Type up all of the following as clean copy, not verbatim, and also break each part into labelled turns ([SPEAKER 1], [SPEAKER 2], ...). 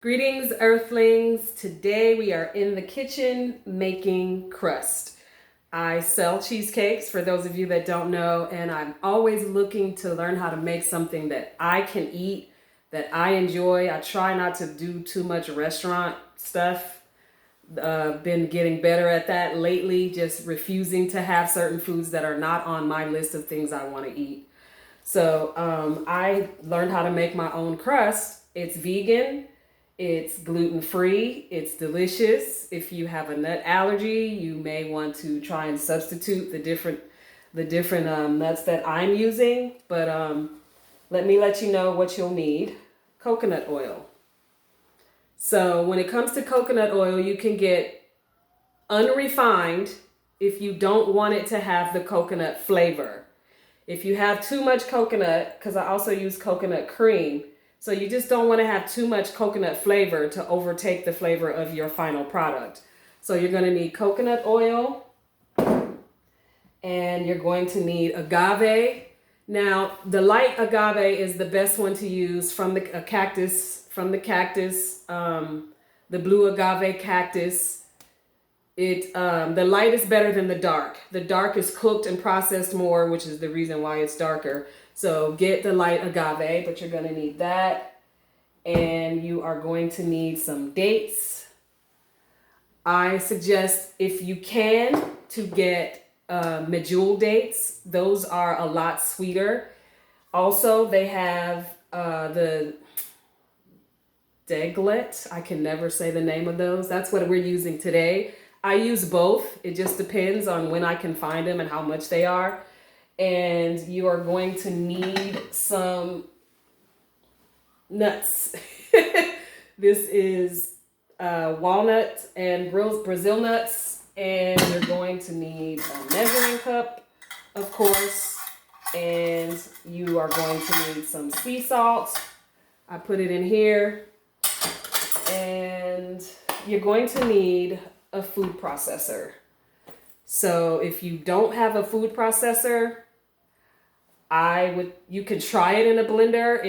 [SPEAKER 1] Greetings, Earthlings. Today we are in the kitchen making crust. I sell cheesecakes for those of you that don't know, and I'm always looking to learn how to make something that I can eat, that I enjoy. I try not to do too much restaurant stuff. Been getting better at that lately, just refusing to have certain foods that are not on my list of things I want to eat. So I learned how to make my own crust. It's vegan. It's gluten-free. It's delicious. If you have a nut allergy, you may want to try and substitute the different nuts that I'm using. But let me let you know what you'll need. Coconut oil. So when it comes to coconut oil, you can get unrefined if you don't want it to have the coconut flavor. If you have too much coconut, because I also use coconut cream, so you just don't want to have too much coconut flavor to overtake the flavor of your final product. So you're going to need coconut oil, and you're going to need agave. Now, the light agave is the best one to use from the cactus, the blue agave cactus. The light is better than the dark. The dark is cooked and processed more, which is the reason why it's darker. So get the light agave, but you're going to need that. And you are going to need some dates. I suggest, if you can, to get medjool dates. Those are a lot sweeter. Also, they have the deglet. I can never say the name of those. That's what we're using today. I use both. It just depends on when I can find them and how much they are. And you are going to need some nuts. This is walnuts and Brazil nuts. And you're going to need a measuring cup, of course. And you are going to need some sea salt. I put it in here. And you're going to need a food processor. So if you don't have a food processor, you can try it in a blender.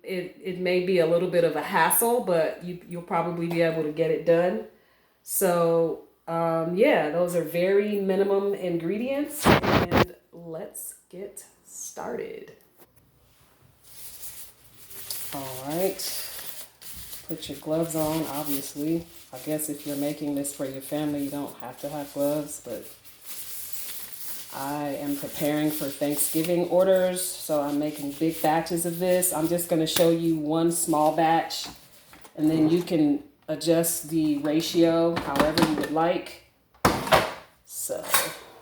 [SPEAKER 1] It may be a little bit of a hassle, but you'll probably be able to get it done. So yeah, those are very minimum ingredients, and let's get started. All right, put your gloves on, obviously. I guess if you're making this for your family, you don't have to have gloves, but I am preparing for Thanksgiving orders, so I'm making big batches of this. I'm just going to show you one small batch, and then you can adjust the ratio however you would like. So,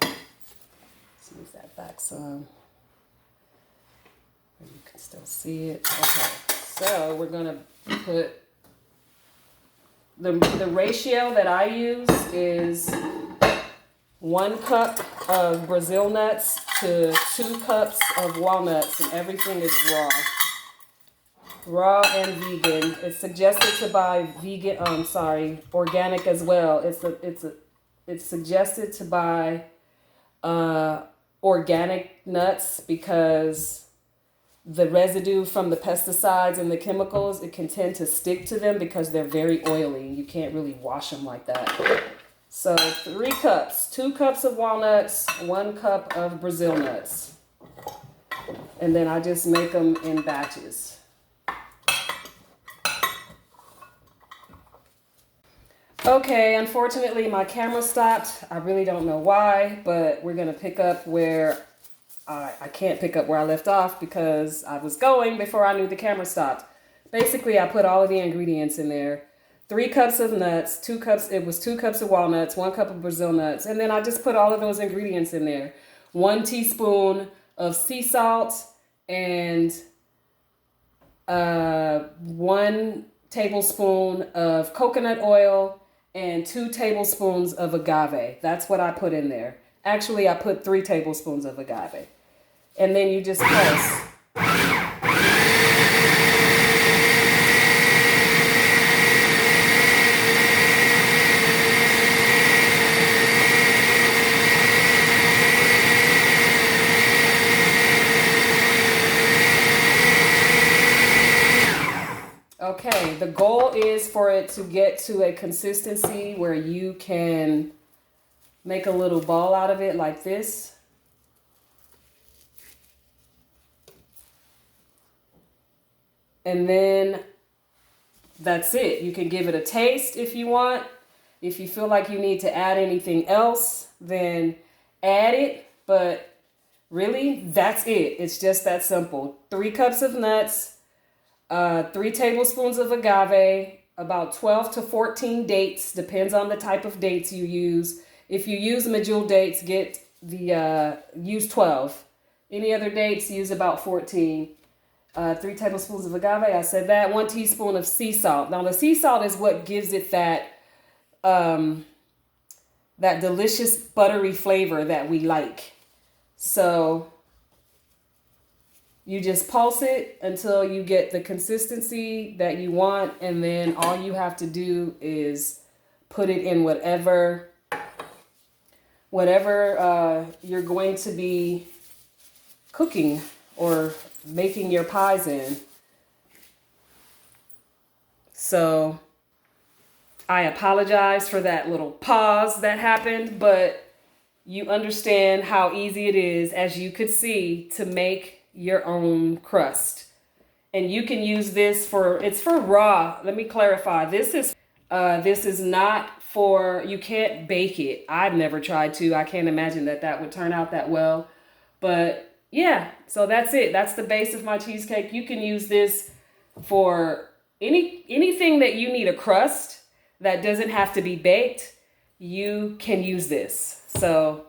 [SPEAKER 1] let's move that back some. You can still see it. Okay, so we're going to put the ratio that I use is 1 cup of Brazil nuts to 2 cups of walnuts, and everything is raw and vegan. It's suggested to buy organic as well. It's suggested to buy organic nuts because the residue from the pesticides and the chemicals, it can tend to stick to them because they're very oily. You can't really wash them like that. So 3 cups, 2 cups of walnuts, 1 cup of Brazil nuts. And then I just make them in batches. Okay, unfortunately my camera stopped. I really don't know why, but we're gonna pick up where I can't pick up where I left off because I was going before I knew the camera stopped. Basically, I put all of the ingredients in there. 3 cups of nuts, 2 cups of walnuts, 1 cup of Brazil nuts, and then I just put all of those ingredients in there. 1 teaspoon of sea salt and 1 tablespoon of coconut oil and 2 tablespoons of agave. That's what I put in there. Actually, I put 3 tablespoons of agave. And then you just press. Okay, the goal is for it to get to a consistency where you can make a little ball out of it like this. And then that's it. You can give it a taste if you want. If you feel like you need to add anything else, then add it. But really, that's it. It's just that simple. 3 cups of nuts, 3 tablespoons of agave, about 12 to 14 dates, depends on the type of dates you use. If you use medjool dates, use 12. Any other dates, use about 14. 3 tablespoons of agave, I said that. 1 teaspoon of sea salt. Now the sea salt is what gives it that delicious buttery flavor that we like. So you just pulse it until you get the consistency that you want, and then all you have to do is put it in whatever you're going to be cooking or making your pies in. So I apologize for that little pause that happened, but you understand how easy it is, as you could see, to make your own crust. And you can use this it's for raw. Let me clarify. This is not for, you can't bake it. I've never tried to. I can't imagine that would turn out that well. But yeah, so that's it. That's the base of my cheesecake. You can use this for anything that you need a crust that doesn't have to be baked. You can use this. So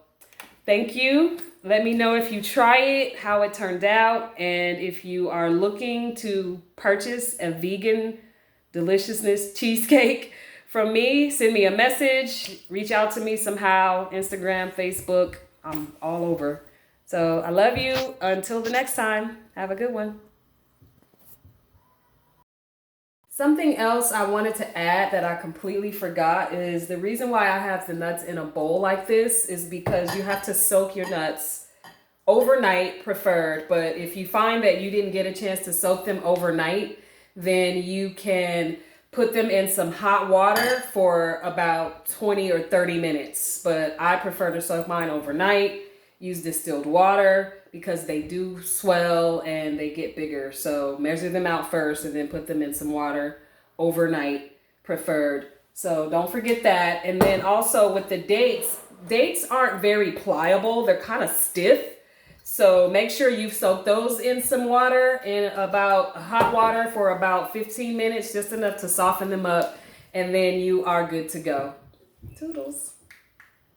[SPEAKER 1] thank you. Let me know if you try it, how it turned out, and if you are looking to purchase a vegan deliciousness cheesecake from me, send me a message, reach out to me somehow, Instagram, Facebook, I'm all over. So I love you. Until the next time, have a good one. Something else I wanted to add that I completely forgot is the reason why I have the nuts in a bowl like this is because you have to soak your nuts overnight, preferred. But if you find that you didn't get a chance to soak them overnight, then you can put them in some hot water for about 20 or 30 minutes. But I prefer to soak mine overnight. Use distilled water because they do swell and they get bigger. So measure them out first and then put them in some water overnight, preferred. So don't forget that. And then also with the dates aren't very pliable. They're kind of stiff. So make sure you soak those in some water, in about hot water for about 15 minutes, just enough to soften them up. And then you are good to go. Toodles.